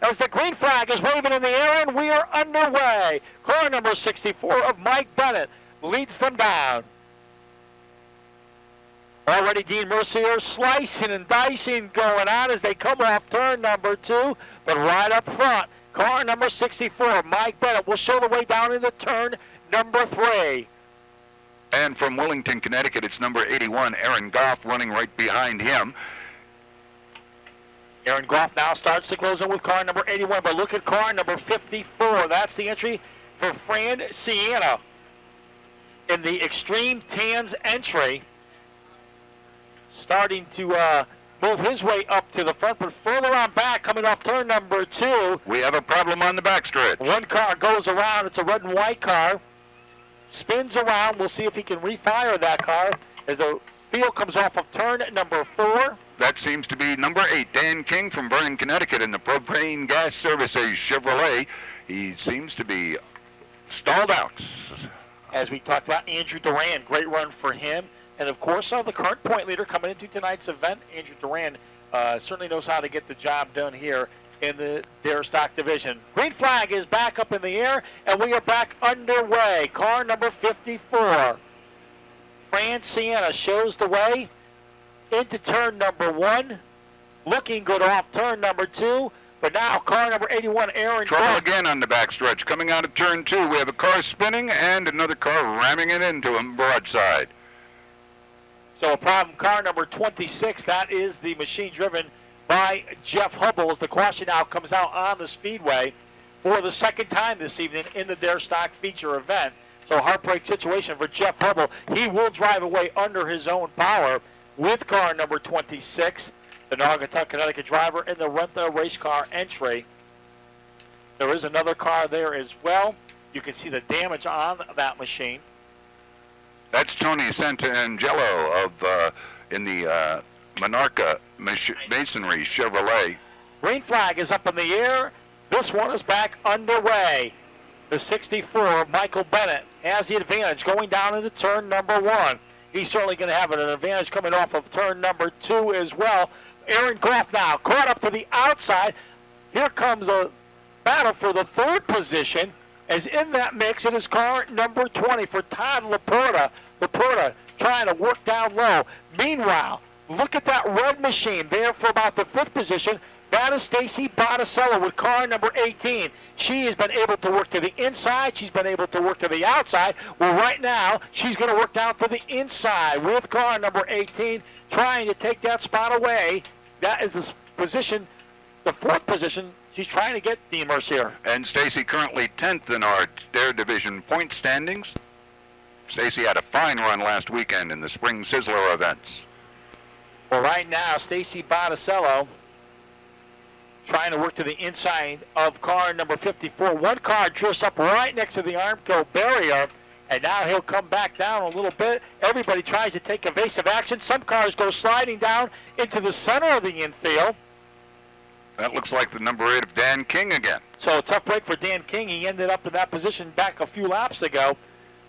as the green flag is waving in the air, and we are underway. Car number 64 of Mike Bennett leads them down. Already Dean Mercier slicing and dicing going on as they come off turn number 2, but right up front, car number 64, Mike Bennett, will show the way down into turn number 3. And from Wellington, Connecticut, it's number 81, Aaron Goff, running right behind him. Aaron Goff now starts to close in with car number 81, but look at car number 54. That's the entry for Fran Sienna in the Extreme Tans entry. Starting to move his way up to the front, but further on back, coming off turn number 2. We have a problem on the backstretch. One car goes around. It's a red and white car. Spins around. We'll see if he can refire that car as the field comes off of turn number 4. That seems to be number 8, Dan King from Vernon, Connecticut, in the Propane Gas Services Chevrolet. He seems to be stalled out. As we talked about, Andrew Duran, great run for him. And, of course, the current point leader coming into tonight's event, Andrew Duran, certainly knows how to get the job done here in the Dare Stock division. Green flag is back up in the air, and we are back underway. Car number 54. Fran Sienna shows the way into turn number 1. Looking good off turn number 2. But now car number 81, Aaron Trouble Goff. again on the backstretch. Coming out of turn 2, we have a car spinning and another car ramming it into him broadside. So a problem, car number 26, that is the machine driven by Jeff Hubble, as the caution now comes out on the Speedway for the second time this evening in the Dare Stock feature event. So heartbreak situation for Jeff Hubble. He will drive away under his own power with car number 26, the Naugatuck, Connecticut driver in the Renta race car entry. There is another car there as well. You can see the damage on that machine. That's Tony Santangelo of in the Monarca Masonry Chevrolet. Green flag is up in the air. This one is back underway. The 64, Michael Bennett, has the advantage going down into turn number 1. He's certainly going to have an advantage coming off of turn number 2 as well. Aaron Goff now caught up to the outside. Here comes a battle for the 3rd position. As in that mix, it is car number 20 for Todd Laporta. Laporta trying to work down low. Meanwhile, look at that red machine there for about the 5th position. That is Stacy Botticello with car number 18. She has been able to work to the inside. She's been able to work to the outside. Well, right now, she's going to work down to the inside with car number 18, trying to take that spot away. That is the position, the 4th position. She's trying to get Dean Mercier. And Stacy currently 10th in our Dare Division point standings. Stacy had a fine run last weekend in the Spring Sizzler events. Well, right now, Stacy Botticello trying to work to the inside of car number 54. One car drifts up right next to the Armco barrier, and now he'll come back down a little bit. Everybody tries to take evasive action. Some cars go sliding down into the center of the infield. That looks like the number 8 of Dan King again. So a tough break for Dan King. He ended up in that position back a few laps ago.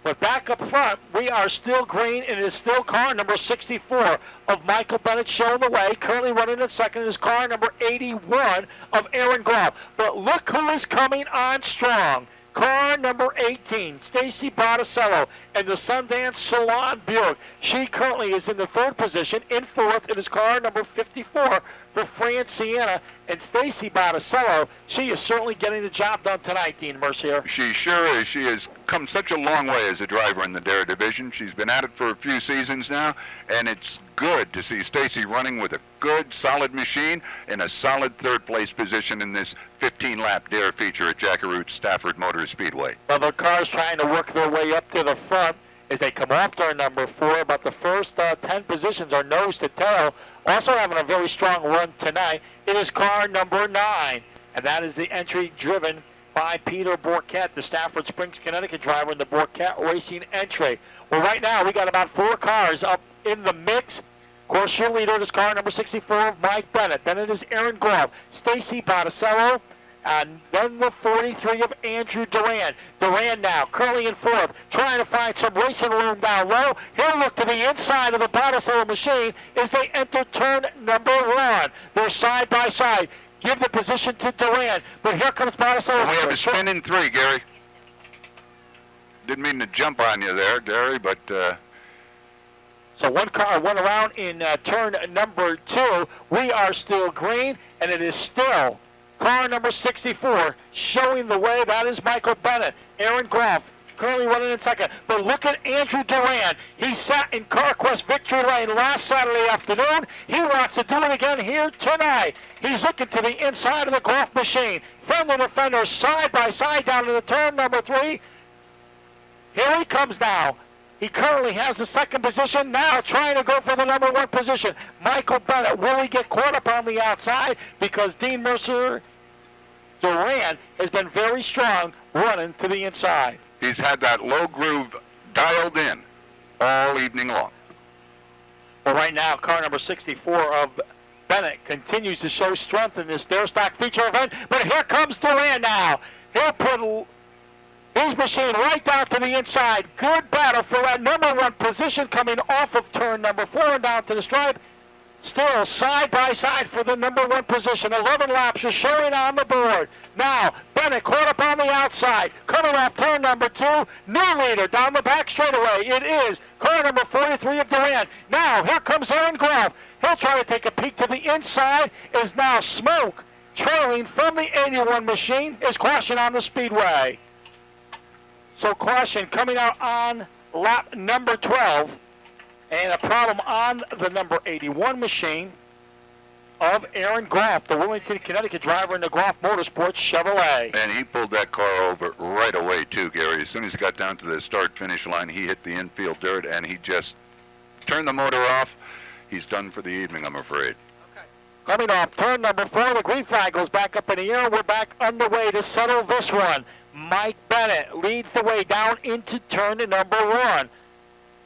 But back up front, we are still green, and it is still car number 64 of Michael Bennett showing the way. Currently running in second is car number 81 of Aaron Goff. But look who is coming on strong. Car number 18, Stacy Botticello, and the Sundance Salon Buick. She currently is in the 3rd position. In 4th, it is car number 54 for Fran Sienna. And Stacy Botticello, she is certainly getting the job done tonight, Dean Mercier. She sure is. She has come such a long way as a driver in the Dare Division. She's been at it for a few seasons now, and it's good to see Stacy running with a good, solid machine in a solid 3rd place position in this 15-lap Dare feature at Jackaroot Stafford Motor Speedway. Well, the cars trying to work their way up to the front as they come off turn number 4, but the first 10 positions are nose to tail. Also having a very strong run tonight is car number 9, and that is the entry driven by Peter Borquette, the Stafford Springs, Connecticut driver in the Borquette Racing entry. Well, right now we got about 4 cars up in the mix. Of course, your leader is car number 64 of Mike Bennett. Then it is Aaron Goff, Stacy Botticello, and then the 43 of Andrew Duran. Duran now currently in 4th, trying to find some racing room down low. He'll look to the inside of the Botticello machine as they enter turn number 1. They're side by side. give the position to Duran. But here comes Barcelona. We have a spin in 3, Gary. Didn't mean to jump on you there, Gary, but... So one car went around in turn number 2. We are still green, and it is still car number 64 showing the way. That is Michael Bennett. Aaron Groff currently running in second. But look at Andrew Duran. He sat in CarQuest Victory Lane last Saturday afternoon. He wants to do it again here tonight. He's looking to the inside of the Groff machine. Fender to fender, side by side down to the turn number 3. Here he comes now. He currently has the second position, now trying to go for the number 1 position. Michael Bennett, will he get caught up on the outside? Because Dean Mercer Duran has been very strong running to the inside. He's had that low groove dialed in all evening long. Well, right now, car number 64 of Bennett continues to show strength in this Dare Stock feature event. But here comes Duran now. He'll put his machine right down to the inside. Good battle for that number 1 position coming off of turn number 4 and down to the stripe. Still side by side for the number 1 position. 11 laps are showing on the board. Now, Bennett caught up on the outside. Coming off turn number 2. New leader down the back straightaway. It is car number 43 of Duran. Now, here comes Aaron Groff. He'll try to take a peek to the inside. Is now Smoke trailing from the 81 machine. Is caution on the Speedway. So caution coming out on lap number 12. And a problem on the number 81 machine of Aaron Groff, the Wilmington, Connecticut driver in the Groff Motorsports Chevrolet. And he pulled that car over right away, too, Gary. As soon as he got down to the start-finish line, he hit the infield dirt, and he just turned the motor off. He's done for the evening, I'm afraid. Okay. Coming off turn number 4, the green flag goes back up in the air. We're back underway to settle this one. Mike Bennett leads the way down into turn number 1.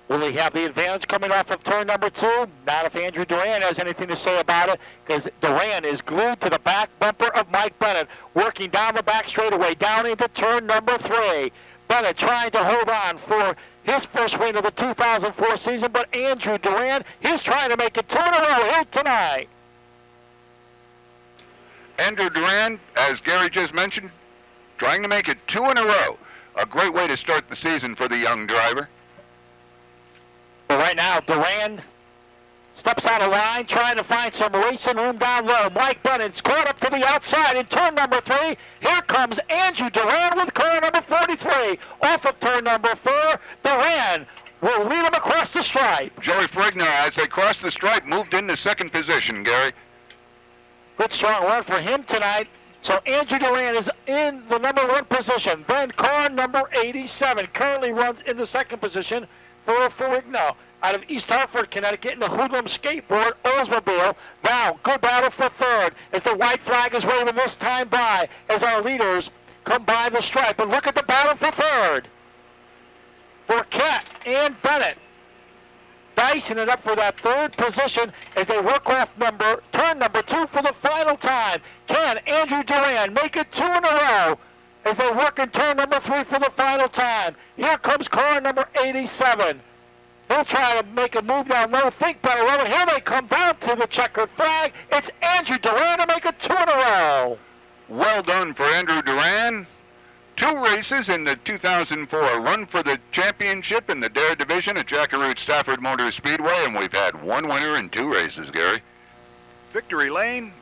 Will he have the advantage coming off of turn number 2? Not if Andrew Duran has anything to say about it, because Duran is glued to the back bumper of Mike Bennett, working down the back straightaway, down into turn number 3. Bennett trying to hold on for his first win of the 2004 season, but Andrew Duran, he's trying to make it 2 in a row here tonight. Andrew Duran, as Gary just mentioned, trying to make it 2 in a row. A great way to start the season for the young driver. But right now, Duran steps out of line, trying to find some racing room down low. Mike Bennett's caught up to the outside in turn number 3. Here comes Andrew Duran with car number 43. Off of turn number 4, Duran will lead him across the stripe. Joey Frigna, as they crossed the stripe, moved into second position, Gary. Good strong run for him tonight. So Andrew Duran is in the number 1 position. Then car number 87 currently runs in the second position for Ferrigno out of East Hartford, Connecticut, in the Hoodlum Skateboard Oldsmobile. Now, good battle for third as the white flag is waving this time by as our leaders come by the stripe. And look at the battle for third. Burkett and Bennett dicing it up for that third position as they work off turn number 2 for the final time. Can Andrew Duran make it 2 in a row as they work in turn number 3 for the final time? Here comes car number 87. They'll try to make a move down low. Think better of it. Here they come down to the checkered flag. It's Andrew Duran to make it 2 in a row. Well done for Andrew Duran. 2 races in the 2004 run for the championship in the Dare division at Jackaroo Stafford Motor Speedway, and we've had 1 winner in 2 races, Gary. Victory Lane,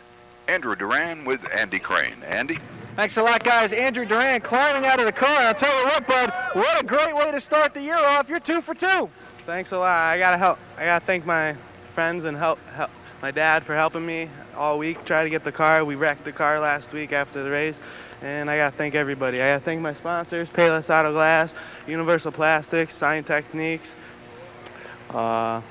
Andrew Duran with Andy Crane. Andy? Thanks a lot, guys. Andrew Duran climbing out of the car. I'll tell you what, bud, what a great way to start the year off. You're 2 for 2. Thanks a lot. I gotta thank my friends and help my dad for helping me all week. Try to get the car. We wrecked the car last week after the race, and I gotta thank everybody. I gotta thank my sponsors: Payless Auto Glass, Universal Plastics, Sign Techniques. That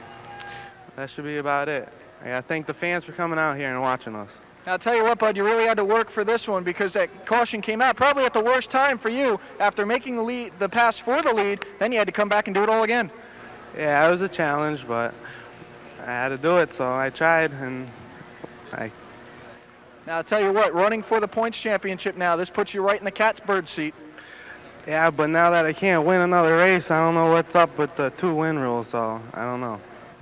should be about it. I gotta thank the fans for coming out here and watching us. I'll tell you what, bud, you really had to work for this one because that caution came out probably at the worst time for you after making the pass for the lead. Then you had to come back and do it all again. Yeah, it was a challenge, but I had to do it, so I tried, and Now, I'll tell you what, running for the points championship now, this puts you right in the cat's bird seat. Yeah, but now that I can't win another race, I don't know what's up with the 2-win rule, so I don't know.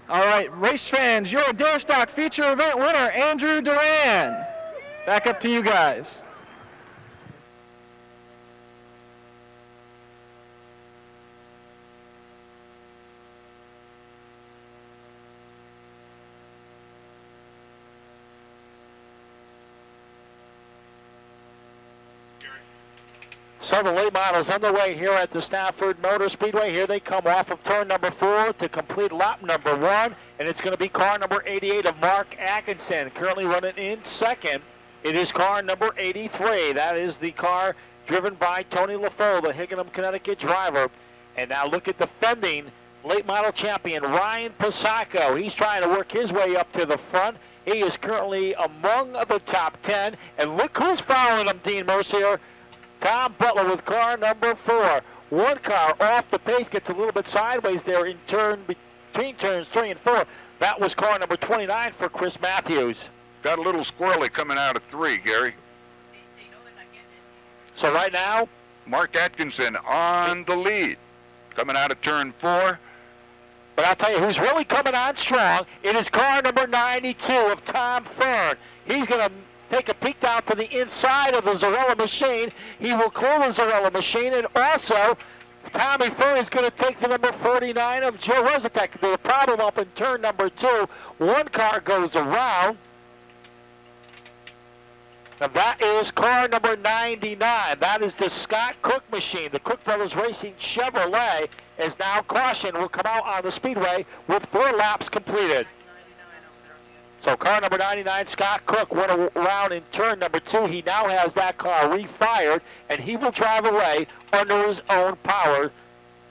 All right, race fans, your Dare Stock feature event winner, Andrew Duran. Back up to you guys. So the late models underway here at the Stafford Motor Speedway. Here they come off of turn number 4 to complete lap number 1. And it's going to be car number 88 of Mark Atkinson. Currently running in second. It is car number 83. That is the car driven by Tony LaFoe, the Higginham, Connecticut driver. And now look at the defending late model champion, Ryan Pasacco. He's trying to work his way up to the front. He is currently among the top 10. And look who's following him, Dean Mercier. Tom Butler with car number 4. One car off the pace, gets a little bit sideways there in between turns 3 and 4. That was car number 29 for Chris Matthews. Got a little squirrely coming out of 3, Gary. So right now, Mark Atkinson on the lead. Coming out of turn 4. But I'll tell you who's really coming on strong. It is car number 92 of Tom Fern. He's going to take a peek down to the inside of the Zarella machine. He will clear the Zarella machine, and also Tommy Fern is going to take the number 49 of Joe Rezatek. The problem up in turn number 2, one car goes around, and that is car number 99. That is the Scott Cook machine. The Cook Brothers Racing Chevrolet is now caution will come out on the speedway with 4 laps completed. So car number 99, Scott Cook, went around in turn number 2. He now has that car refired, and he will drive away under his own power.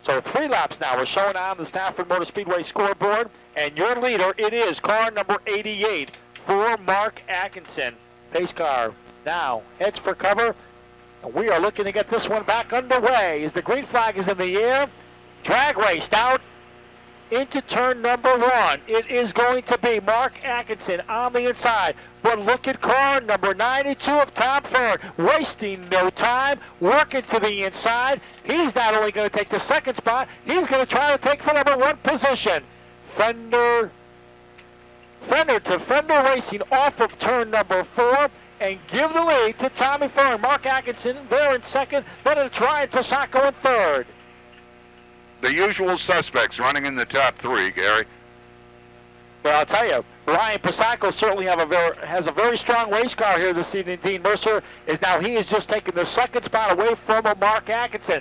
So 3 laps now. We're showing on the Stafford Motor Speedway scoreboard. And your leader, it is car number 88 for Mark Atkinson. Pace car now heads for cover. And we are looking to get this one back underway as the green flag is in the air. Drag raced out into turn number 1. It is going to be Mark Atkinson on the inside. But look at car number 92 of Tom Fern, wasting no time, working to the inside. He's not only going to take the second spot, he's going to try to take the number 1 position. Fender to Fender Racing off of turn number 4 and give the lead to Tommy Fern. Mark Atkinson there in second, then it's Ryan Pasacco in third. The usual suspects running in the top 3, Gary. Well, I'll tell you, Ryan Pasacco certainly has a very strong race car here this evening. Dean Mercer he is just taking the second spot away from Mark Atkinson.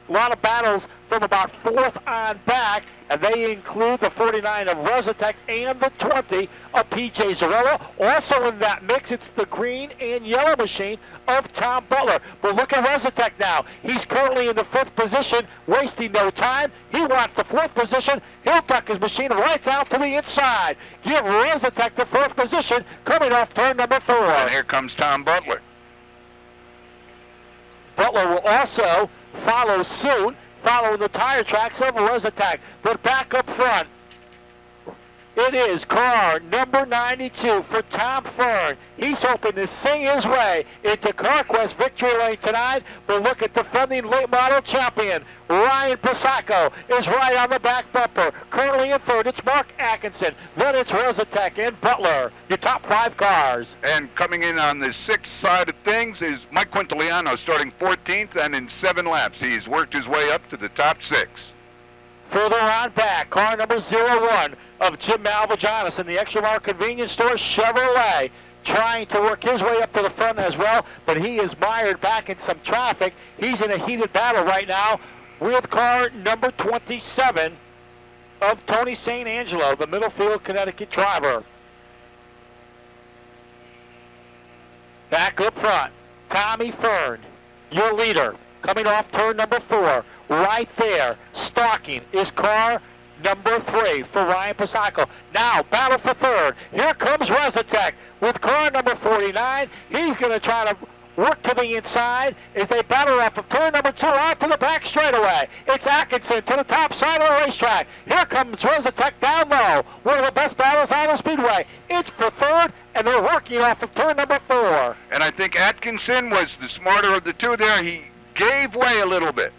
A lot of battles from about 4th on back, and they include the 49 of Rezatek and the 20 of P.J. Zarella. Also in that mix, it's the green and yellow machine of Tom Butler. But look at Rezatek now. He's currently in the 5th position, wasting no time. He wants the 4th position. He'll tuck his machine right down to the inside. Give Rezatek the 4th position, coming off turn number 4. And here comes Tom Butler. Butler will also follow suit, following the tire tracks of Rezatek. But back up front, it is car number 92 for Tom Fern. He's hoping to sing his way into CarQuest victory lane tonight. But look at defending late model champion Ryan Pasacco is right on the back bumper. Currently in third, it's Mark Atkinson. Then it's Rezatek and Butler, your top 5 cars. And coming in on the 6th side of things is Mike Quintiliano, starting 14th, and in 7 laps he's worked his way up to the top 6. Further on back, car number 01 of Jim Malvagianis in the Extra Mile Convenience Store Chevrolet, trying to work his way up to the front as well, but he is mired back in some traffic. He's in a heated battle right now with car number 27 of Tony St. Angelo, the Middlefield, Connecticut driver. Back up front, Tommy Fern, your leader, coming off turn number 4. Right there, stalking, is car number 3 for Ryan Pasacco. Now, battle for third. Here comes Rezatek with car number 49. He's going to try to work to the inside as they battle off of turn number 2 out to the back straightaway. It's Atkinson to the top side of the racetrack. Here comes Rezatek down low. One of the best battles on the speedway. It's for third, and they're working off of turn number 4. And I think Atkinson was the smarter of the two there. He gave way a little bit.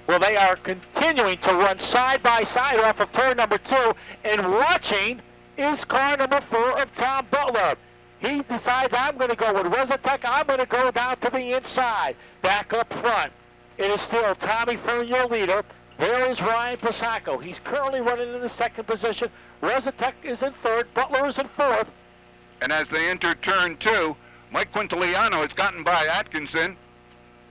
Well, they are continuing to run side by side off of turn number 2, and watching is car number 4 of Tom Butler. He decides, I'm going to go with Resetec. I'm going to go down to the inside. Back up front, it is still Tommy Fern, your leader. There is Ryan Pasacco. He's currently running in the second position. Resetec is in third. Butler is in fourth. And as they enter turn 2, Mike Quintiliano has gotten by Atkinson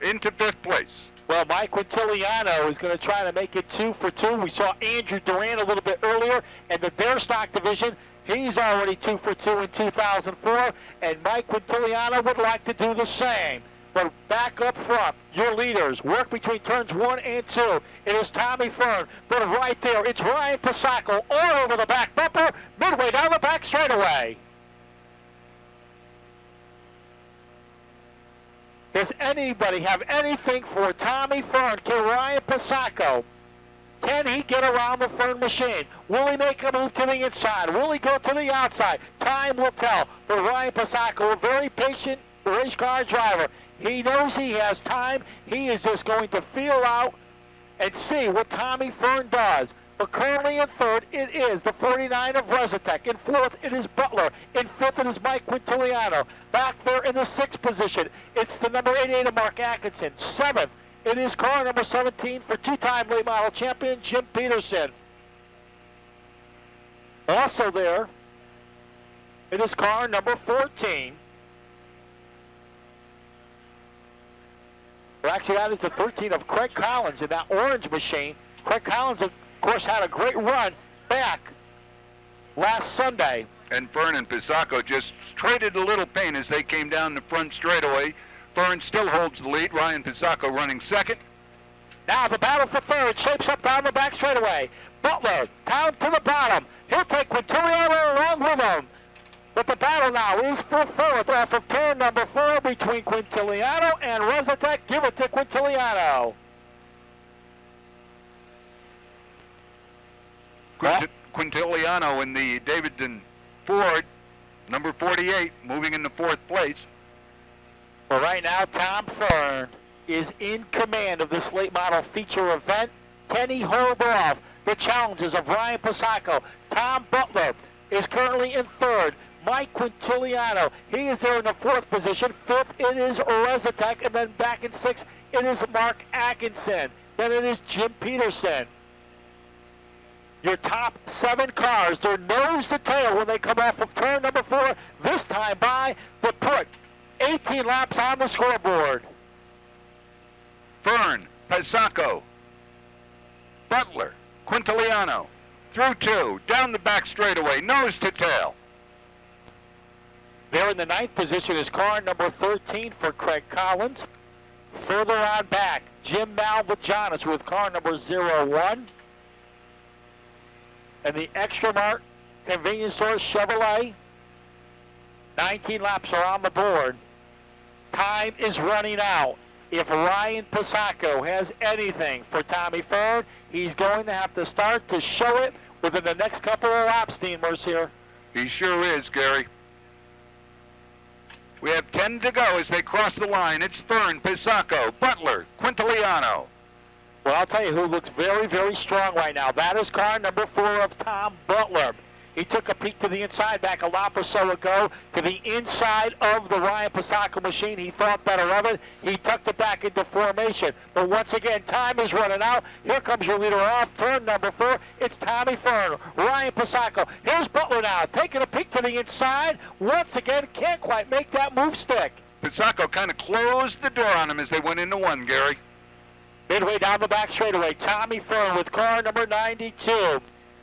into 5th place. Well, Mike Quintiliano is going to try to make it 2 for 2. We saw Andrew Duran a little bit earlier in the Dare Stock division. He's already 2 for 2 in 2004, and Mike Quintiliano would like to do the same. But back up front, your leaders work between turns 1 and 2. It is Tommy Fern, but right there, it's Ryan Pasacco all over the back bumper, midway down the back straightaway. Does anybody have anything for Tommy Fern? Can Ryan Pasacco, can he get around the Fern machine? Will he make a move to the inside? Will he go to the outside? Time will tell. But Ryan Pasacco, a very patient race car driver, he knows he has time. He is just going to feel out and see what Tommy Fern does. But currently in third, it is the 49 of Resetec. In fourth, it is Butler. In fifth, it is Mike Quintiliano. Back there in the sixth position, it's the number 88 of Mark Atkinson. Seventh, it is car number 17 for two-time late model champion Jim Peterson. Also there, it is car number 14. Well, actually, that is the 13 of Craig Collins in that orange machine. Craig Collins, of course, had a great run back last Sunday. And Fern and Pasacco just traded a little pain as they came down the front straightaway. Fern still holds the lead. Ryan Pasacco running second. Now the battle for third shapes up down the back straightaway. Butler down to the bottom. He'll take Quintiliano along with him. But the battle now is for fourth off of turn number 4 between Quintiliano and Resetec. Give it to Quintiliano. Quintiliano in the Davidson Ford, number 48, moving into 4th place. Well, right now, Tom Fern is in command of this late model feature event. Can he hold off the challenges of Ryan Pasacco? Tom Butler is currently in third. Mike Quintiliano, he is there in the 4th position. 5th, it is Resetec, and then back in 6th, it is Mark Atkinson. Then it is Jim Peterson. Your top 7 cars, they're nose to tail when they come off of turn number 4, this time by the put 18 laps on the scoreboard. Fern, Pasacco, Butler, Quintiliano, through 2, down the back straightaway, nose to tail. There in the 9th position is car number 13 for Craig Collins. Further on back, Jim Malvagianis with car number 01. And the Extra Mart Convenience Store Chevrolet. 19 laps are on the board. Time is running out. If Ryan Pasacco has anything for Tommy Fern, he's going to have to start to show it within the next couple of lap steamers here. He sure is, Gary. We have 10 to go as they cross the line. It's Fern, Pasacco, Butler, Quintiliano. Well, I'll tell you who looks very, very strong right now. That is car number 4 of Tom Butler. He took a peek to the inside back a lap or so ago to the inside of the Ryan Pasacco machine. He thought better of it. He tucked it back into formation. But once again, time is running out. Here comes your leader off turn number 4. It's Tommy Fern, Ryan Pasacco. Here's Butler now, taking a peek to the inside. Once again, can't quite make that move stick. Pasacco kind of closed the door on him as they went into 1, Gary. Midway down the back straightaway, Tommy Fern with car number 92.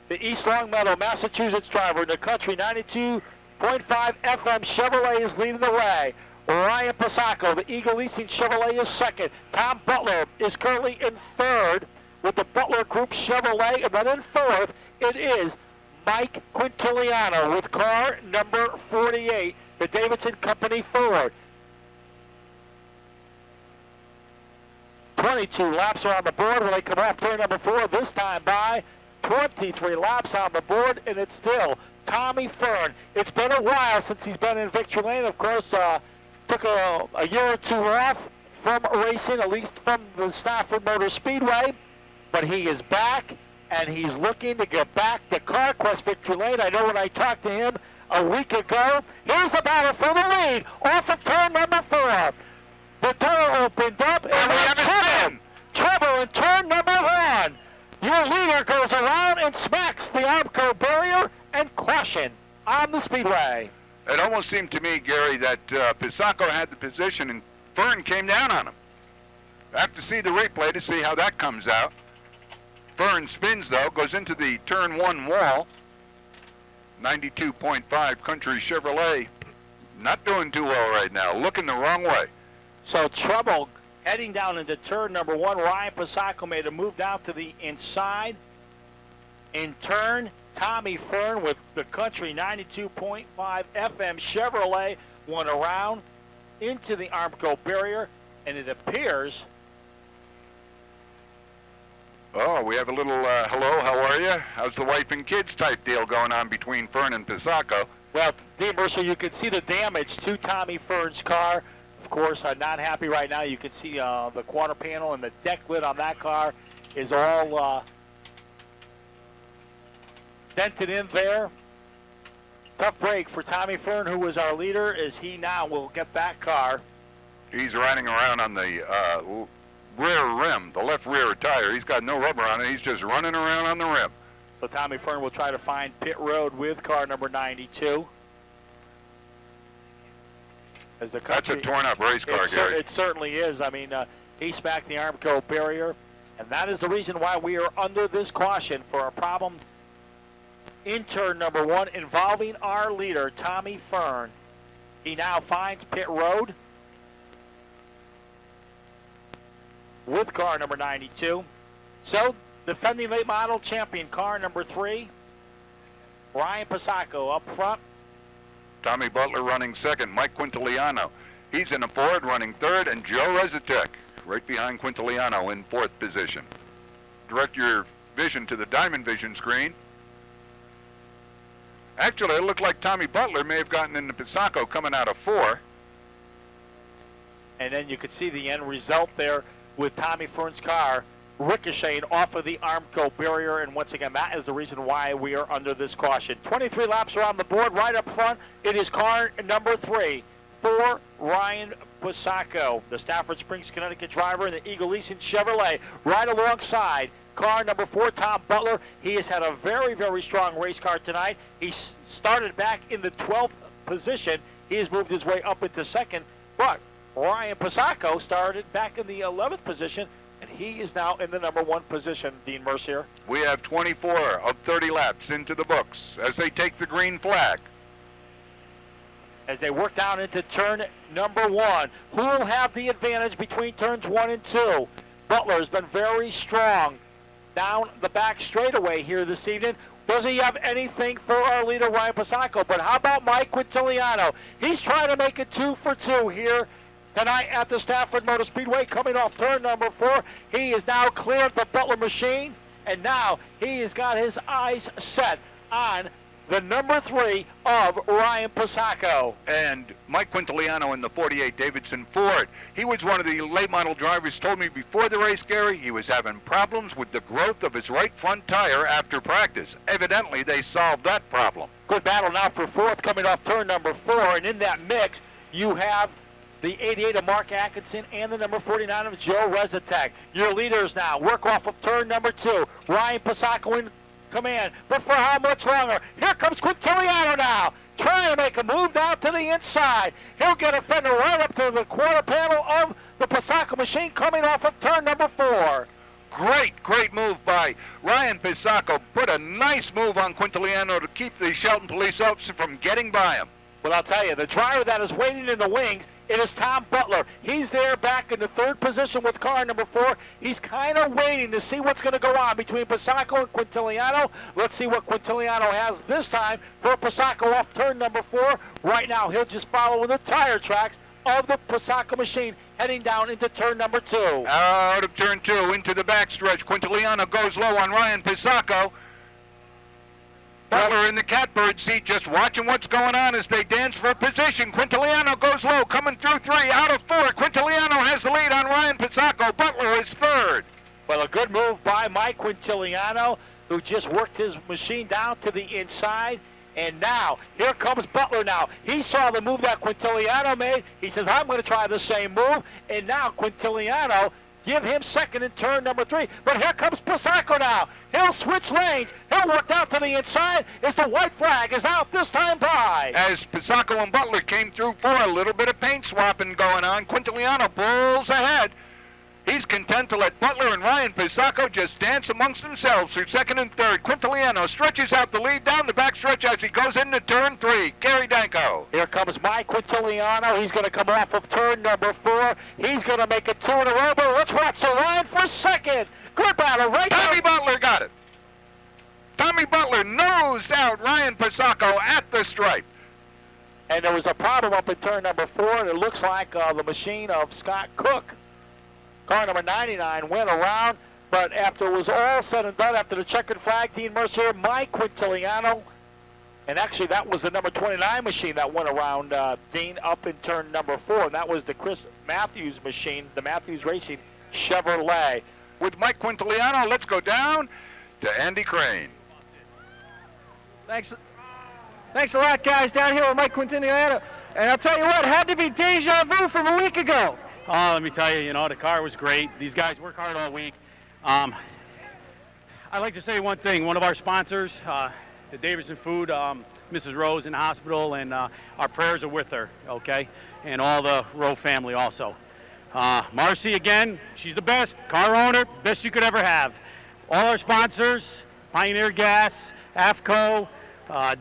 The East Longmeadow, Massachusetts driver in the country, 92.5 FM Chevrolet is leading the way. Ryan Pasacco, the Eagle Leasing Chevrolet, is second. Tom Butler is currently in third with the Butler Group Chevrolet. And then in fourth, it is Mike Quintiliano with car number 48, the Davidson Company Ford. 22 laps are on the board when they come off turn number 4, this time by 23 laps on the board, and it's still Tommy Fern. It's been a while since he's been in victory lane. Of course, took a year or 2 off from racing, at least from the Stafford Motor Speedway, but he is back, and he's looking to get back to CarQuest victory lane. I know when I talked to him a week ago. Here's the battle for the lead off of turn number 4. The door opened up, and we have trouble in turn number 1. Your leader goes around and smacks the Armco barrier, and caution on the Speedway. It almost seemed to me, Gary, that Pisacco had the position and Fern came down on him. I have to see the replay to see how that comes out. Fern spins, though, goes into the turn 1 wall. 92.5 Country Chevrolet. Not doing too well right now, looking the wrong way. So trouble heading down into turn number 1. Ryan Pisacco made a move down to the inside. In turn, Tommy Fern with the Country 92.5 FM Chevrolet went around into the Armco barrier, and it appears... Oh, we have a little, hello, how are you? How's the wife and kids type deal going on between Fern and Pisacco? Well, Dean Mercer, you can see the damage to Tommy Fern's car. Of course, I'm not happy right now. You can see the quarter panel and the deck lid on that car is all dented in there. Tough break for Tommy Fern, who was our leader, as he now will get that car. He's riding around on the rear rim, the left rear tire. He's got no rubber on it. He's just running around on the rim. So Tommy Fern will try to find pit road with car number 92. As the That's a torn-up race car, Gary. It certainly is. I mean, he smacked the Armco barrier, and that is the reason why we are under this caution for a problem in turn number 1 involving our leader, Tommy Fern. He now finds pit road with car number 92. So, defending late model champion, car number 3, Ryan Pisacco up front. Tommy Butler running second. Mike Quintiliano, he's in a Ford running third, and Joe Rezatek right behind Quintiliano in 4th position. Direct your vision to the Diamond Vision screen. Actually, it looked like Tommy Butler may have gotten into Pisacco coming out of 4. And then you could see the end result there with Tommy Fern's car ricocheting off of the Armco barrier, and once again, that is the reason why we are under this caution. 23 laps are on the board. Right up front, it is car number 3 for Ryan Pisacco, the Stafford Springs, Connecticut driver in the Eagle Leeson Chevrolet. Right alongside car number 4, Tom Butler. He has had a very, very strong race car tonight. He started back in the 12th position. He has moved his way up into 2nd, but Ryan Pisacco started back in the 11th position, and he is now in the number 1 position, Dean Mercier. We have 24 of 30 laps into the books as they take the green flag. As they work down into turn number 1, who will have the advantage between turns 1 and 2? Butler has been very strong down the back straightaway here this evening. Does he have anything for our leader, Ryan Pisacco? But how about Mike Quintiliano? He's trying to make it 2 for 2 here tonight at the Stafford Motor Speedway, coming off turn number 4. He is now cleared the Butler machine, and now he has got his eyes set on the number 3 of Ryan Pisacco. And Mike Quintiliano in the 48 Davidson Ford. He was one of the late model drivers, told me before the race, Gary, he was having problems with the growth of his right front tire after practice. Evidently, they solved that problem. Good battle now for 4th, coming off turn number 4, and in that mix, you have the 88 of Mark Atkinson and the number 49 of Joe Rezatek. Your leaders now work off of turn number 2. Ryan Pisacco in command, but for how much longer? Here comes Quintiliano now, trying to make a move down to the inside. He'll get a fender right up to the quarter panel of the Pisacco machine, coming off of turn number 4. Great move by Ryan Pisacco. Put a nice move on Quintiliano to keep the Shelton police officer from getting by him. Well, I'll tell you, the driver that is waiting in the wings, it is Tom Butler. He's there back in the 3rd position with car number 4. He's kind of waiting to see what's going to go on between Pisacco and Quintiliano. Let's see what Quintiliano has this time for Pisacco off turn number 4. Right now, he'll just follow the tire tracks of the Pisacco machine, heading down into turn number 2. Out of turn 2 into the backstretch. Quintiliano goes low on Ryan Pisacco. Butler in the catbird seat, just watching what's going on as they dance for position. Quintiliano goes low, coming through 3, out of 4. Quintiliano has the lead on Ryan Pisacco. Butler is 3rd. Well, a good move by Mike Quintiliano, who just worked his machine down to the inside. And now, here comes Butler now. He saw the move that Quintiliano made. He says, I'm going to try the same move. And now Quintiliano, give him second in turn number 3. But here comes Pisacco now. He'll switch lanes. He'll work out to the inside as the white flag is out this time by. As Pisacco and Butler came through for a little bit of paint swapping going on, Quintiliano pulls ahead. He's content to let Butler and Ryan Pisacco just dance amongst themselves through second and third. Quintiliano stretches out the lead down the backstretch as he goes into turn 3. Gary Danko. Here comes Mike Quintiliano. He's going to come off of turn number 4. He's going to make it 2 in a row, but let's watch the line for second. Good battle right now. Tommy Butler got it. Tommy Butler nosed out Ryan Pisacco at the stripe. And there was a problem up in turn number 4, and it looks like the machine of Scott Cook, car number 99, went around, but after it was all said and done, after the checkered flag, Dean Mercier, Mike Quintiliano, and actually that was the number 29 machine that went around Dean up in turn number 4, and that was the Chris Matthews machine, the Matthews Racing Chevrolet. With Mike Quintiliano, let's go down to Andy Crane. Thanks a lot, guys, down here with Mike Quintiliano. And I'll tell you what, it had to be deja vu from a week ago. Oh, let me tell you, the car was great. These guys work hard all week. I'd like to say one thing. One of our sponsors, the Davidson Food, Mrs. Rose in the hospital, and our prayers are with her, okay? And all the Rowe family also. Marcy, again, she's the best car owner, best you could ever have. All our sponsors, Pioneer Gas, AFCO,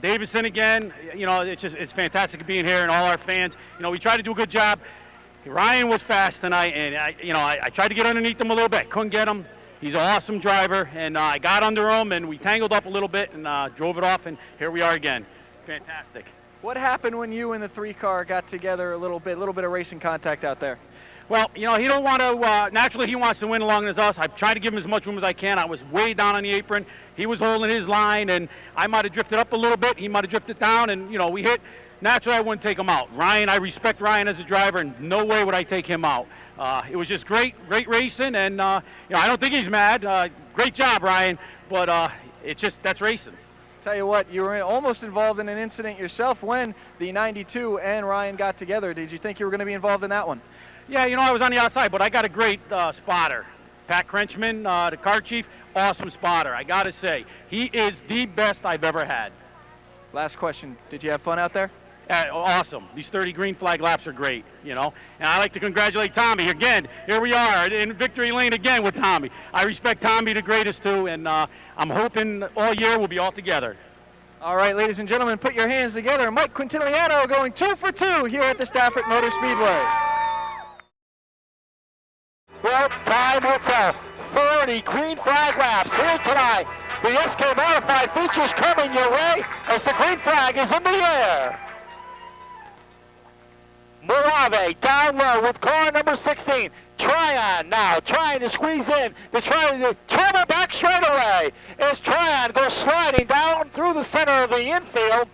Davidson again, it's fantastic being here, and all our fans. We try to do a good job. Ryan was fast tonight, and I tried to get underneath him a little bit. Couldn't get him. He's an awesome driver, and I got under him, and we tangled up a little bit, and drove it off, and here we are again. Fantastic. What happened when you and the 3-car got together a little bit of racing contact out there? Well, he don't want to, naturally he wants to win along as us. I've tried to give him as much room as I can. I was way down on the apron. He was holding his line, and I might have drifted up a little bit. He might have drifted down, and, we hit. Naturally, I wouldn't take him out. Ryan, I respect Ryan as a driver, and no way would I take him out. It was just great racing, and, I don't think he's mad. Great job, Ryan, but that's racing. Tell you what, you were almost involved in an incident yourself when the 92 and Ryan got together. Did you think you were going to be involved in that one? Yeah, I was on the outside, but I got a great spotter. Pat Crenchman, the car chief, awesome spotter. I got to say, he is the best I've ever had. Last question, did you have fun out there? Awesome. These 30 green flag laps are great, And I'd like to congratulate Tommy. Again, here we are in victory lane again with Tommy. I respect Tommy the greatest too, and I'm hoping all year we'll be all together. All right, ladies and gentlemen, put your hands together. Mike Quintiliano going 2 for 2 here at the Stafford Motor Speedway. Well, time will tell. 30 green flag laps here tonight. The SK Modified features coming your way as the green flag is in the air. Morave down low with car number 16. Tryon now trying to squeeze in. They're trying to travel back straight away as Tryon goes sliding down through the center of the infield.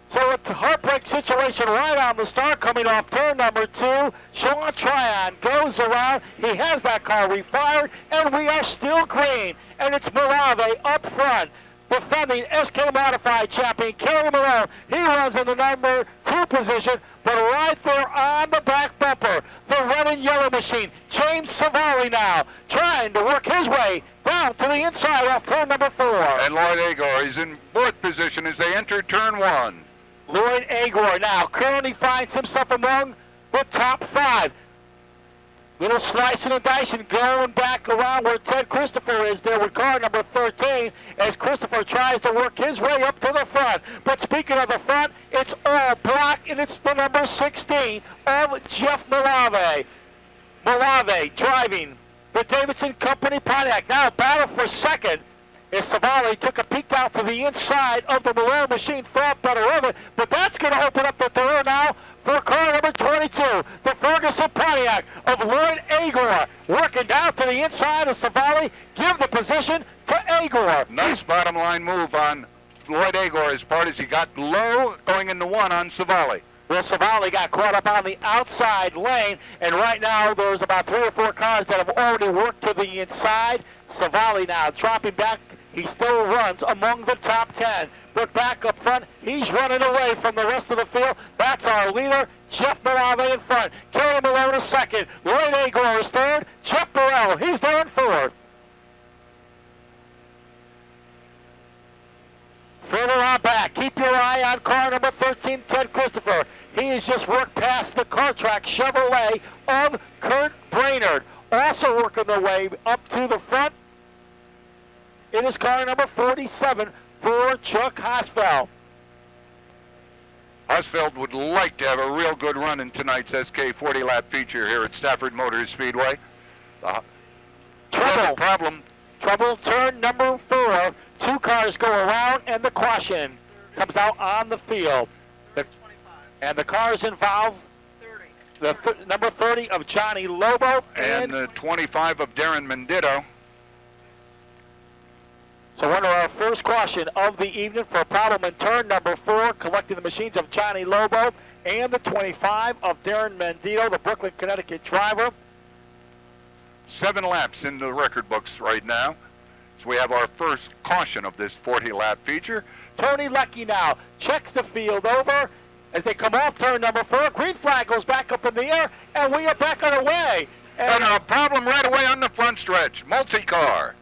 So a heartbreak situation right on the start coming off turn number 2. Sean Tryon goes around. He has that car refired, and we are still green. And it's Morave up front. Defending SK Modified champion Kerry Malone. He runs in the number 2 position, but right there on the back bumper, the red and yellow machine, James Savali now, trying to work his way down to the inside off turn number 4. And Lloyd Agor is in 4th position as they enter turn 1. Lloyd Agor now currently finds himself among the top 5. Little slicing and dicing going back around where Ted Christopher is there with car number 13 as Christopher tries to work his way up to the front. But speaking of the front, it's all black and it's the number 16 of Jeff Malave. Malave driving the Davidson Company Pontiac. Now battle for second as Savali took a peek out to the inside of the Malone machine, thought better of it, but that's going to open up the door now for car number 22, the Ferguson Pontiac of Lloyd Agor, working down to the inside of Savali, give the position to Agor. Nice bottom line move on Lloyd Agor's part as he got low going into 1 on Savali. Well, Savali got caught up on the outside lane, and right now there's about 3 or 4 cars that have already worked to the inside. Savali now dropping back. He still runs among the top 10, but back up front, he's running away from the rest of the field. That's our leader, Jeff Malave in front. Kerry Malone is second. Lloyd Agor is third. Jeff Burrell, he's there in fourth. Further on back, keep your eye on car number 13, Ted Christopher. He has just worked past the car track Chevrolet of Kurt Brainerd. Also working their way up to the front. It is car number 47 for Chuck Hosfeld. Hosfeld would like to have a real good run in tonight's SK 40-lap feature here at Stafford Motor Speedway. Trouble, turn number 4. 2 cars go around, and the caution comes out on the field. And the cars involve number 30 of Johnny Lobo and the 25 of Darren Mendito. So under our first caution of the evening for a problem in turn number 4, collecting the machines of Johnny Lobo and the 25 of Darren Mendito, the Brooklyn, Connecticut driver. 7 laps in the record books right now. So we have our first caution of this 40-lap feature. Tony Leckie now checks the field over as they come off turn number 4. Green flag goes back up in the air, and we are back on our way. And a problem right away on the front stretch. Multi-car.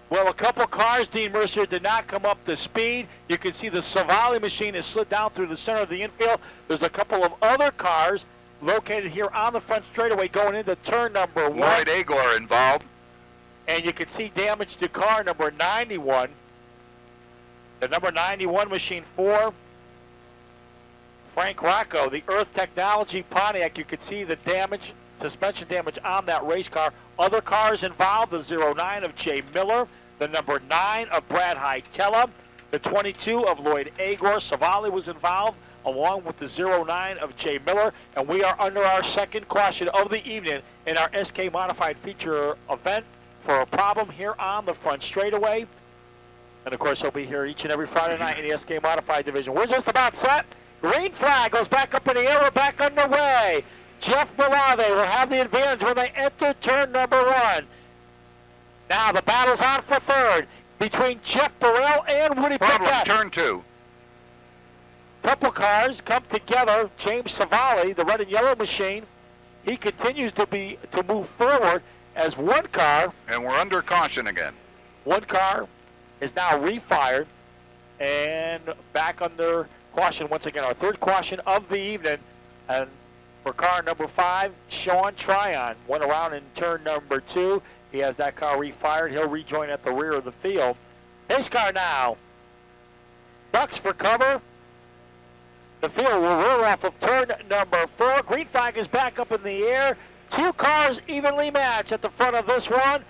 Well, a couple cars, Dean Mercer, did not come up to speed. You can see the Savali machine has slid down through the center of the infield. There's a couple of other cars located here on the front straightaway going into turn number 1. Lloyd Agor involved. And you can see damage to car number 91. The number 91 machine 4. Frank Rocco, the Earth Technology Pontiac. You can see the damage, suspension damage on that race car. Other cars involved, the 09 of Jay Miller, the number 9 of Brad Hytella, the 22 of Lloyd Agor. Savali was involved, along with the 09 of Jay Miller. And we are under our second caution of the evening in our SK Modified feature event for a problem here on the front straightaway. And of course, he'll be here each and every Friday night in the SK Modified division. We're just about set. Green flag goes back up in the air. We're back underway. Jeff Malave will have the advantage when they enter turn number 1. Now the battle's on for third between Jeff Burrell and Woody Pickett. Turn 2. Couple cars come together. James Savali, the red and yellow machine, he continues to move forward as one car. And we're under caution again. One car is now refired and back under caution once again. Our third caution of the evening. And for car number 5, Sean Tryon went around in turn number 2. He has that car refired. He'll rejoin at the rear of the field. His car now ducks for cover. The field will roll off of turn number 4. Green flag is back up in the air. 2 cars evenly matched at the front of this one.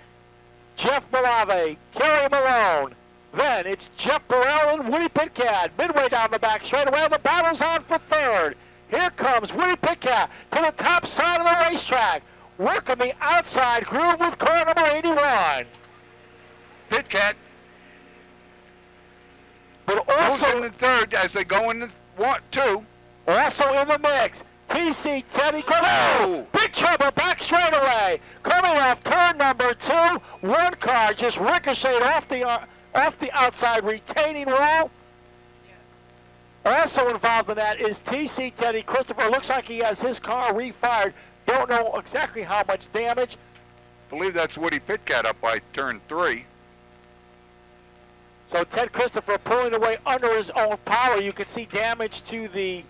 Jeff Malave, Kerry Malone. Then it's Jeff Burrell and Woody Pitcat. Midway down the back straightaway, the battle's on for third. Here comes Woody Pitcat to the top side of the racetrack, working the outside groove with car number 81. Pitcat. But also in the third as they go in the 2. Also in the mix, TC Teddy Christopher. Big trouble back straightaway. Coming off turn number 2, one car just ricocheted off the outside retaining wall. Also involved in that is TC Teddy Christopher. Looks like he has his car refired. Don't know exactly how much damage. I believe that's Woody Pitcat up by turn 3. So Ted Christopher pulling away under his own power. You can see damage to the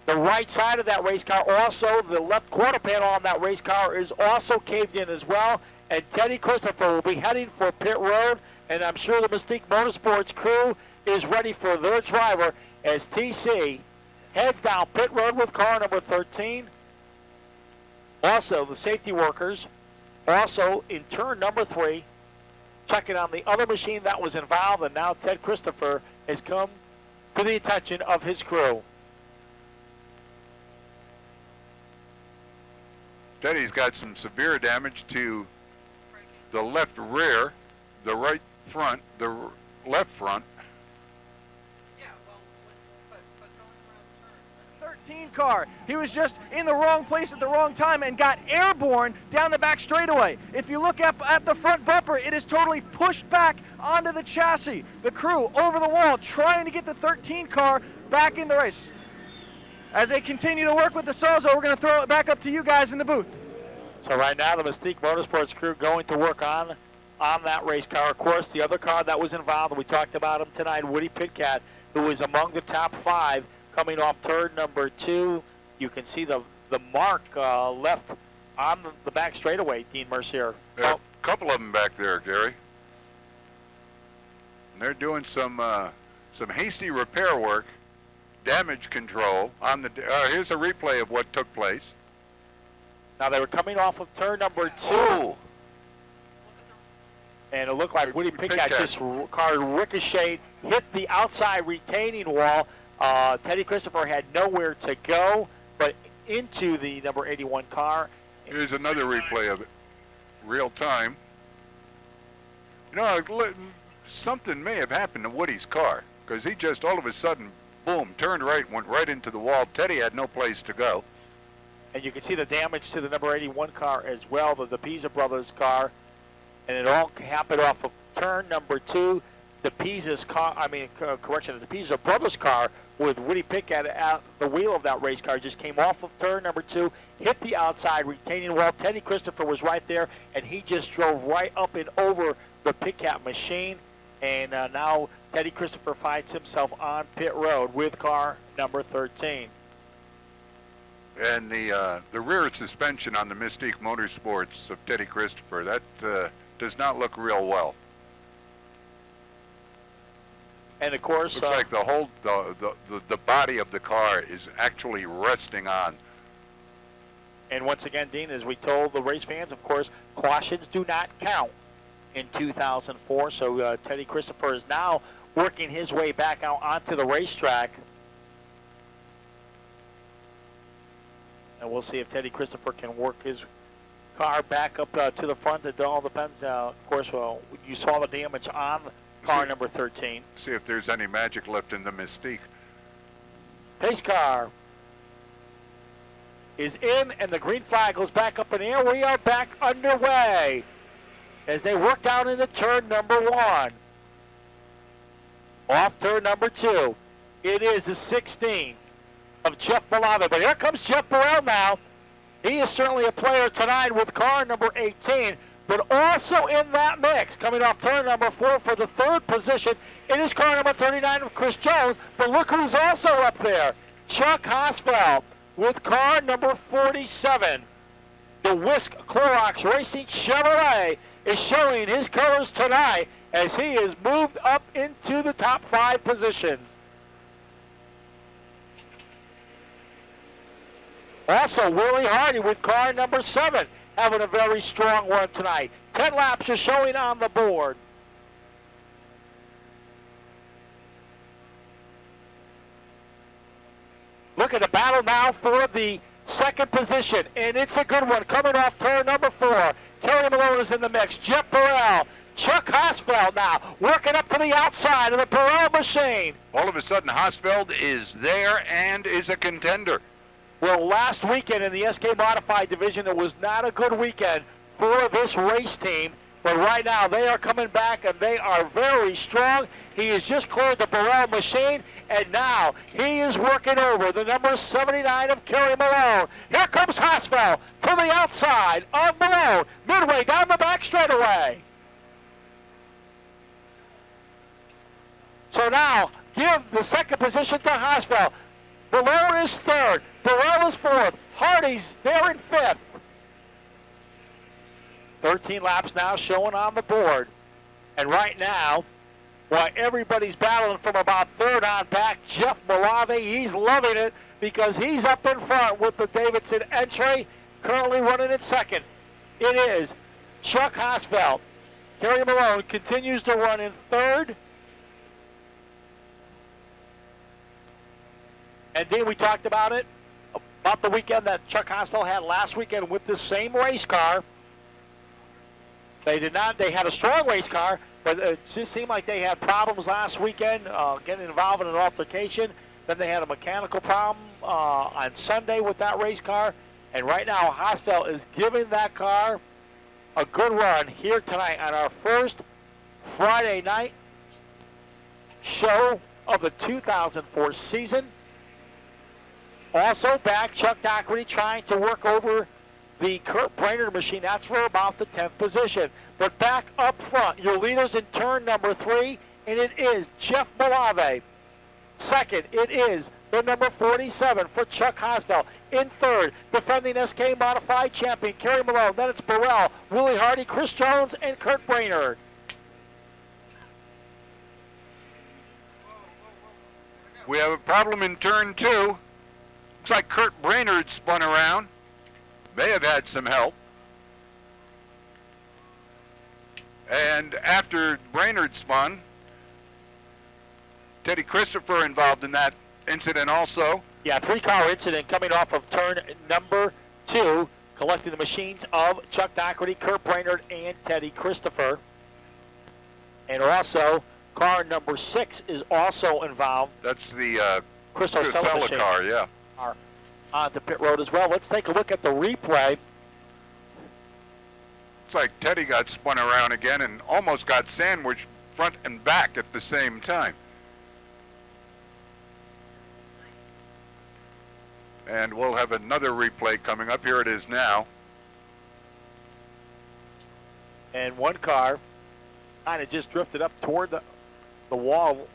right side of that race car. Also, the left quarter panel on that race car is also caved in as well. And Teddy Christopher will be heading for pit road. And I'm sure the Mystique Motorsports crew is ready for their driver as TC heads down pit road with car number 13. Also, the safety workers also in turn number 3 checking on the other machine that was involved, and now Ted Christopher has come to the attention of his crew. Teddy's got some severe damage to the left rear, the right front, the left front. Yeah, well, but going around 13 car. He was just in the wrong place at the wrong time and got airborne down the back straightaway. If you look up at the front bumper, it is totally pushed back onto the chassis. The crew over the wall trying to get the 13 car back in the race. As they continue to work with the Sawzall, we're going to throw it back up to you guys in the booth. So right now, the Mystique Motorsports crew going to work on that race car. Of course, the other car that was involved, and we talked about him tonight, Woody Pitkat, who was among the top 5 coming off turn number 2. You can see the mark left on the back straightaway, Dean Mercier. There are a couple of them back there, Gary. And they're doing some hasty repair work, damage control on the. Here's a replay of what took place. Now they were coming off of turn number 2. Oh. And it looked like Woody Pitkat just car ricocheted, hit the outside retaining wall. Teddy Christopher had nowhere to go but into the number 81 car. Here's another replay of it, real time. You know, something may have happened to Woody's car because he just all of a sudden, boom, turned right, went right into the wall. Teddy had no place to go. And you can see the damage to the number 81 car as well, the Pisa brothers car. And it all happened off of turn number 2. The Pisa brothers car with Woody Pitkat at the wheel of that race car just came off of turn number 2, hit the outside retaining wall. Teddy Christopher was right there, and he just drove right up and over the Pitkat machine. And now Teddy Christopher finds himself on pit road with car number 13. And the rear suspension on the Mystique Motorsports of Teddy Christopher, that does not look real well. And of course, looks like the whole the body of the car is actually resting on. And once again, Dean, as we told the race fans, of course, cautions do not count in 2004. So Teddy Christopher is now working his way back out onto the racetrack. And we'll see if Teddy Christopher can work his car back up to the front. It all depends. Of course, well, you saw the damage on car number 13. See if there's any magic left in the Mystique. Pace car is in, and the green flag goes back up in the air. We are back underway as they work down into turn number 1. Off turn number 2. It is the 16 of Jeff Malava. But here comes Jeff Burrell now. He is certainly a player tonight with car number 18, but also in that mix, coming off turn number 4 for the 3rd position, it is car number 39 of Chris Jones, but look who's also up there, Chuck Hosfeld with car number 47. The Whisk Clorox Racing Chevrolet is showing his colors tonight as he is moved up into the top 5 positions. Also, Willie Hardy with car number 7 having a very strong run tonight. 10 laps are showing on the board. Look at the battle now for the 2nd position, and it's a good one coming off turn number 4. Kerry Malone is in the mix. Jeff Burrell, Chuck Hosfeld now working up to the outside of the Burrell machine. All of a sudden, Hosfeld is there and is a contender. Well, last weekend in the SK Modified division, it was not a good weekend for this race team. But right now, they are coming back, and they are very strong. He has just cleared the Burrell machine, and now he is working over the number 79 of Kerry Malone. Here comes Hosfeld to the outside of Malone, midway down the back straightaway. So now, give the 2nd position to Hosfeld. Malone is 3rd. Burrell is 4th. Hardy's there in 5th. 13 laps now showing on the board. And right now, while everybody's battling from about 3rd on back, Jeff Malave, he's loving it because he's up in front with the Davidson entry, currently running in 2nd. It is Chuck Hosfeld. Kerry Malone continues to run in 3rd. And Dean, we talked about it, about the weekend that Chuck Hosfeld had last weekend with the same race car. They had a strong race car, but it just seemed like they had problems last weekend getting involved in an altercation. Then they had a mechanical problem on Sunday with that race car. And right now, Hosfeld is giving that car a good run here tonight on our first Friday night show of the 2004 season. Also back, Chuck Doherty trying to work over the Kurt Brainerd machine. That's for about the 10th position. But back up front, your leaders in turn number 3, and it is Jeff Malave. Second, it is the number 47 for Chuck Hosfeld. In third, defending SK Modified champion Kerry Malone. Then it's Burrell, Willie Hardy, Chris Jones, and Kurt Brainerd. We have a problem in turn 2. Looks like Kurt Brainerd spun around. May have had some help. And after Brainerd spun, Teddy Christopher involved in that incident also. Yeah, 3-car incident coming off of turn number 2, collecting the machines of Chuck Doherty, Kurt Brainerd, and Teddy Christopher. And also, car number 6 is also involved. That's the Chris O'Sella machine car, yeah. On the pit road as well. Let's take a look at the replay. Looks like Teddy got spun around again and almost got sandwiched front and back at the same time. And we'll have another replay coming up. Here it is now. And one car kind of just drifted up toward the wall.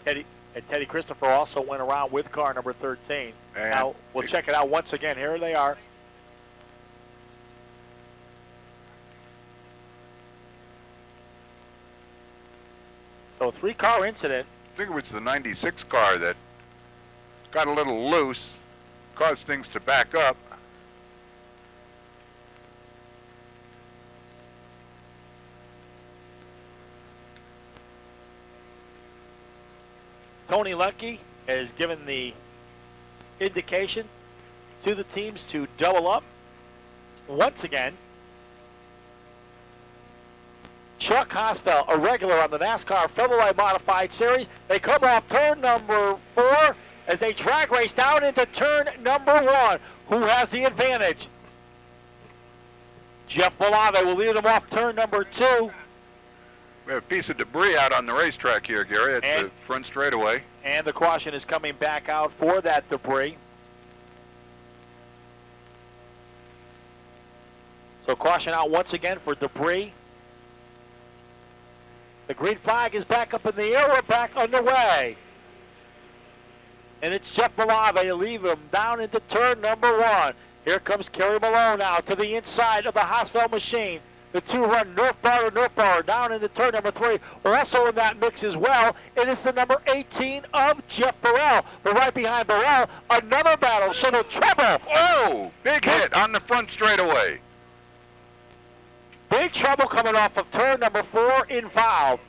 Teddy Christopher also went around with car number 13. And now, we'll check it out once again. Here they are. So a 3-car incident. I think it was the 96 car that got a little loose, caused things to back up. Tony Lucky has given the indication to the teams to double up once again. Chuck Hosfeld, a regular on the NASCAR February Modified Series. They come off turn number 4 as they drag race down into turn number 1. Who has the advantage? Jeff Malave will lead them off turn number 2. We have a piece of debris out on the racetrack here, Gary, at the front straightaway. And the caution is coming back out for that debris. So caution out once again for debris. The green flag is back up in the air. We're back underway. And it's Jeff Malave to leave him down into turn number 1. Here comes Kerry Malone now to the inside of the Hosfeld machine. The 2 run northbound down into turn number 3. Also in that mix as well, it is the number 18 of Jeff Burrell. But right behind Burrell, another battle. So the trouble. Oh, big hit on the front straightaway. Big trouble coming off of turn number 4 involved.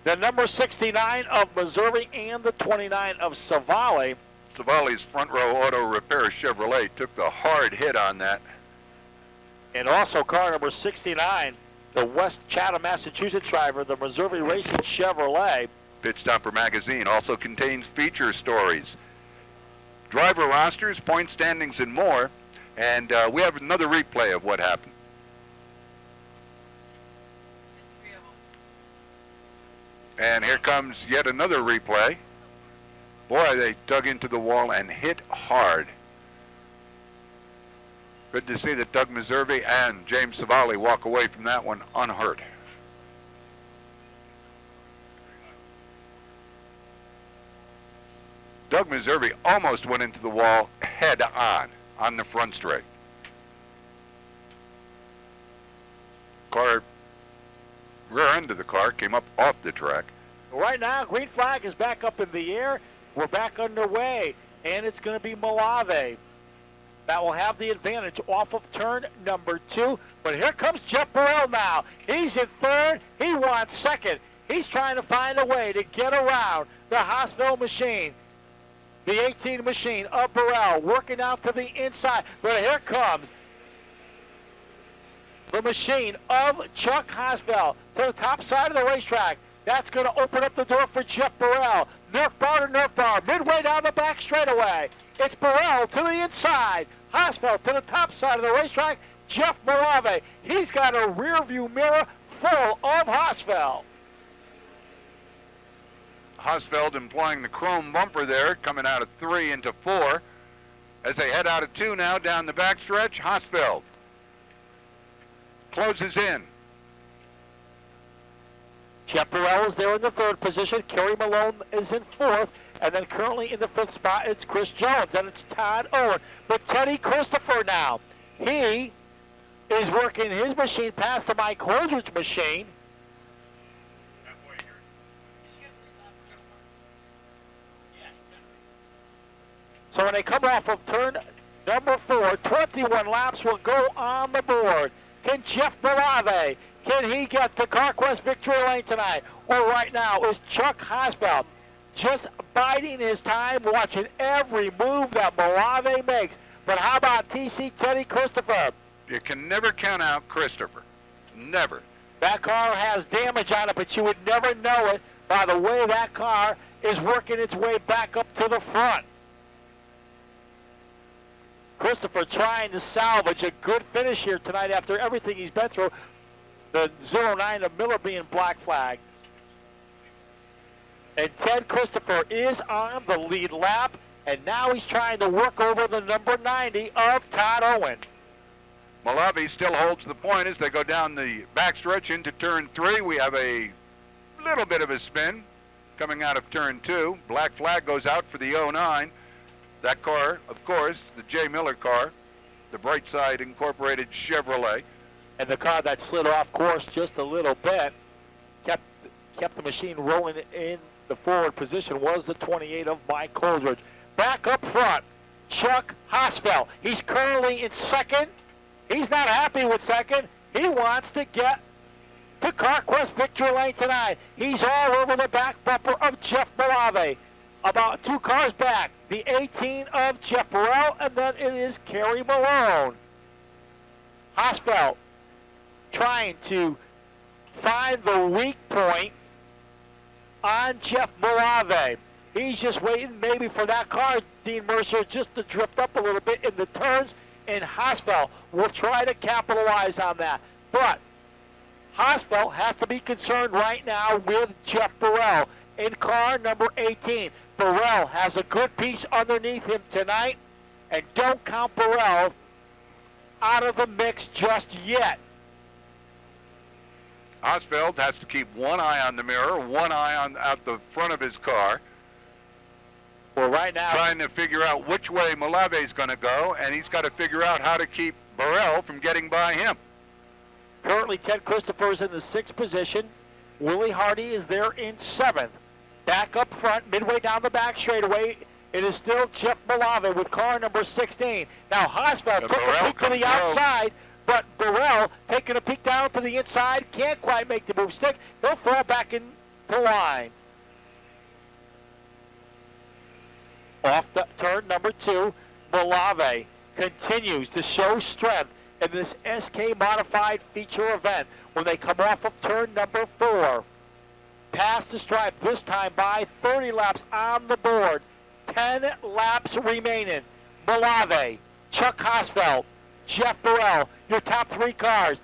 The number 69 of Missouri and the 29 of Savali. Savali's front row auto repair Chevrolet took the hard hit on that. And also car number 69, the West Chatham, Massachusetts driver, the Missouri Racing Chevrolet. Pit Stopper magazine also contains feature stories, driver rosters, point standings, and more. And we have another replay of what happened. And here comes yet another replay. Boy, they dug into the wall and hit hard. Good to see that Doug Meservey and James Savali walk away from that one unhurt. Doug Meservey almost went into the wall head on the front straight. Rear end of the car came up off the track. Right now, green flag is back up in the air. We're back underway, and it's going to be Malave that will have the advantage off of turn number 2. But here comes Jeff Burrell now. He's in third. He wants second. He's trying to find a way to get around the Hosfeld machine. The 18 machine of Burrell working out to the inside. But here comes the machine of Chuck Hosfeld to the top side of the racetrack. That's going to open up the door for Jeff Burrell. Nerf bar to Nerf bar. Midway down the back straightaway. It's Burrell to the inside. Hosfeld to the top side of the racetrack. Jeff Malave. He's got a rear view mirror full of Hosfeld. Hosfeld employing the chrome bumper there, coming out of 3 into 4. As they head out of 2 now down the backstretch, Hosfeld closes in. Jeff Burrell is there in the 3rd position. Kerry Malone is in 4th. And then currently in the 5th spot, it's Chris Jones. And it's Todd Owen. But Teddy Christopher now, he is working his machine past the Mike Holdridge machine. So when they come off of turn number 4, 21 laps will go on the board. Can Jeff Malave, can he get to CarQuest victory lane tonight? Or right now is Chuck Hosfeld just biding his time, watching every move that Malave makes. But how about TC Teddy Christopher? You can never count out Christopher. Never. That car has damage on it, but you would never know it by the way that car is working its way back up to the front. Christopher trying to salvage a good finish here tonight after everything he's been through. The 09 of Miller being black flag. And Ted Christopher is on the lead lap, and now he's trying to work over the number 90 of Todd Owen. Malave still holds the point as they go down the backstretch into turn 3. We have a little bit of a spin coming out of turn 2. Black flag goes out for the 09. That car, of course, the J. Miller car, the Brightside Incorporated Chevrolet. And the car that slid off course just a little bit, kept the machine rolling in the forward position, was the 28 of Mike Holdridge. Back up front, Chuck Hosfeld. He's currently in 2nd. He's not happy with 2nd. He wants to get to CarQuest victory lane tonight. He's all over the back bumper of Jeff Malave. About 2 cars back, the 18 of Jeff Burrell, and then it is Kerry Malone. Hosfeld trying to find the weak point on Jeff Malave. He's just waiting maybe for that car, Dean Mercer, just to drift up a little bit in the turns, and Hosfeld will try to capitalize on that. But Hosfeld has to be concerned right now with Jeff Burrell in car number 18. Burrell has a good piece underneath him tonight, and don't count Burrell out of the mix just yet. Hosfeld has to keep one eye on the mirror, one eye on out the front of his car. Well, right now, trying to figure out which way Malave's going to go, and he's got to figure out how to keep Burrell from getting by him. Currently, Ted Christopher is in the 6th position. Willie Hardy is there in 7th. Back up front, midway down the back straightaway, it is still Jeff Malave with car number 16. Now, Hosfeld took a peek to the outside, but Burrell taking a peek down to the inside, can't quite make the move stick. He'll fall back into line. Off the turn number 2, Malave continues to show strength in this SK modified feature event when they come off of turn number 4. Past the stripe, this time by 30 laps on the board. 10 laps remaining. Malave, Chuck Hosfeld, Jeff Burrell, your top 3 cars.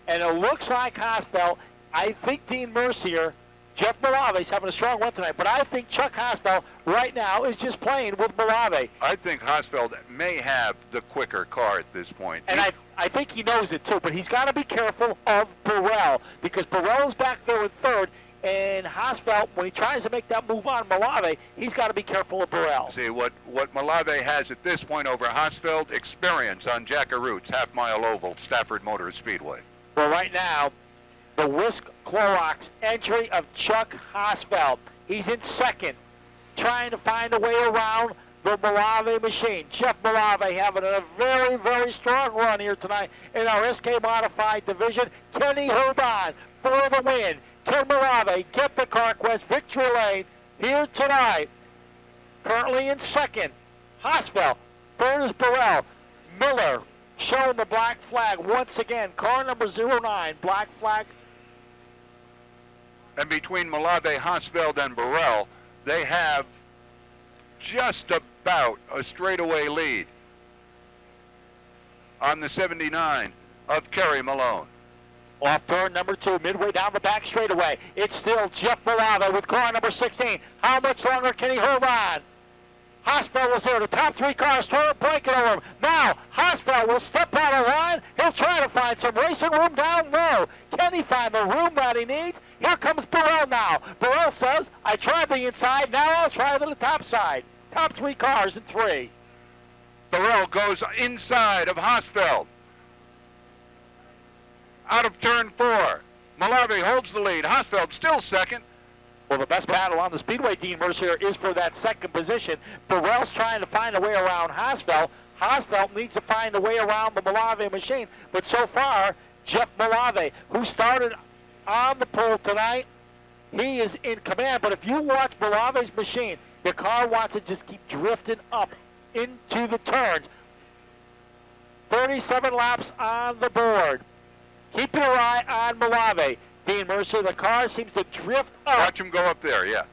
And it looks like Hosfeld, I think Dean Mercier, Jeff Malave's having a strong one tonight, but I think Chuck Hosfeld right now is just playing with Malave. I think Hosfeld may have the quicker car at this point. And I think he knows it too, but he's got to be careful of Burrell, because Burrell is back there in 3rd, and Hosfeld, when he tries to make that move on Malave, he's got to be careful of Burrell. See, what Malave has at this point over Hosfeld, experience on Jackaroot's half-mile oval, Stafford Motor Speedway. Well, right now, the Whisk Clorox entry of Chuck Hosfeld. He's in 2nd, trying to find a way around the Malave machine. Jeff Malave having a very, very strong run here tonight in our SK Modified division. Can he hold on for the win? Can Malave get the CarQuest victory lane here tonight? Currently in 2nd, Hosfeld. 3rd is Burrell. Miller showing the black flag once again. Car number 09, black flag And between Malave, Hausfeld, and Burrell, they have just about a straightaway lead on the 79 of Kerry Malone. Off turn number 2, midway down the back straightaway. It's still Jeff Malave with car number 16. How much longer can he hold on? Hausfeld was there. The top 3 cars trying to break it over him. Now, Hausfeld will step out of line. He'll try to find some racing room down low. Can he find the room that he needs? Here comes Burrell now. Burrell says, I tried the inside, now I'll try the top side. Top 3 cars in 3. Burrell goes inside of Hausfeld. Out of turn 4. Malave holds the lead. Hausfeld still second. Well, the best battle on the Speedway, Dean Mercier, is for that second position. Burrell's trying to find a way around Hausfeld. Hausfeld needs to find a way around the Malave machine. But so far, Jeff Malave, who started on the pole tonight, he is in command. But if you watch Malave's machine, the car wants to just keep drifting up into the turns. 37 laps on the board. Keep your eye on Malave. Dean Mercer, the car seems to drift up. Watch him go up there, yeah.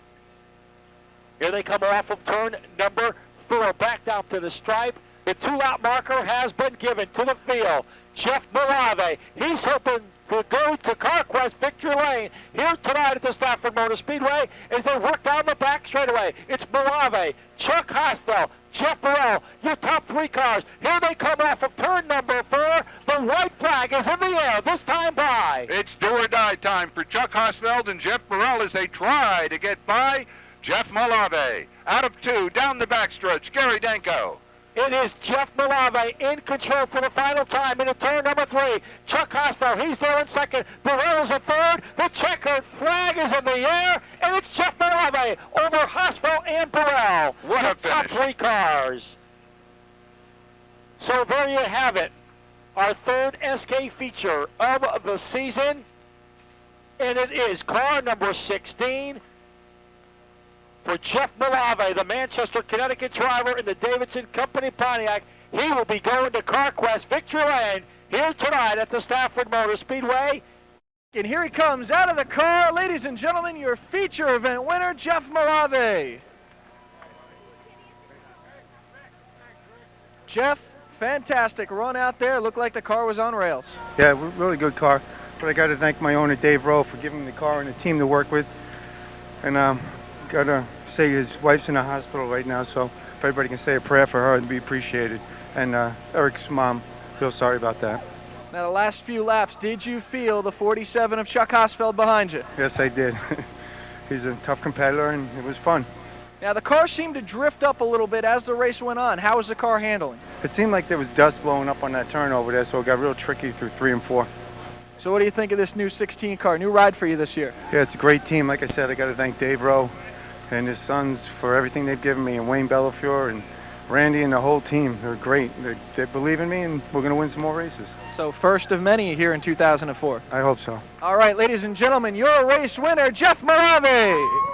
Here they come off of turn number 4, back down to the stripe. The 2-lap marker has been given to the field. Jeff Malave, he's hoping to go to CarQuest Victory Lane here tonight at the Stafford Motor Speedway as they work down the back straightaway. It's Malave, Chuck Hausfeld, Jeff Burrell, your top 3 cars. Here they come off of turn number 4. The white flag is in the air, this time by. It's do or die time for Chuck Hausfeld and Jeff Burrell as they try to get by Jeff Malave. Out of 2, down the backstretch, Gary Danko. It is Jeff Malave in control for the final time into turn number 3. Chuck Hausfeld, he's there in second. Burrell is in third. The checkered flag is in the air, and it's Jeff Malave over Hausfeld and Burrell. What a the top finish. 3 cars. So there you have it. Our third SK feature of the season, and it is car number 16 for Jeff Malave, the Manchester, Connecticut driver in the Davidson Company Pontiac. He will be going to CarQuest Victory Lane here tonight at the Stafford Motor Speedway. And here he comes out of the car, ladies and gentlemen, your feature event winner, Jeff Malave. Jeff, fantastic run out there. Looked like the car was on rails. Yeah, really good car. But I got to thank my owner, Dave Rowe, for giving me the car and the team to work with. And got to say his wife's in the hospital right now, so if everybody can say a prayer for her, it'd be appreciated. And Eric's mom, feel sorry about that. Now, the last few laps, did you feel the 47 of Chuck Hausfeld behind you? Yes, I did. He's a tough competitor, and it was fun. Now, the car seemed to drift up a little bit as the race went on. How was the car handling? It seemed like there was dust blowing up on that turn over there, so it got real tricky through 3 and 4. So what do you think of this new 16 car, new ride for you this year? Yeah, it's a great team. Like I said, I got to thank Dave Rowe and his sons for everything they've given me, and Wayne Bellafiore and Randy and the whole team. They're great. They believe in me, and we're going to win some more races. So first of many here in 2004. I hope so. All right, ladies and gentlemen, your race winner, Jeff Malave.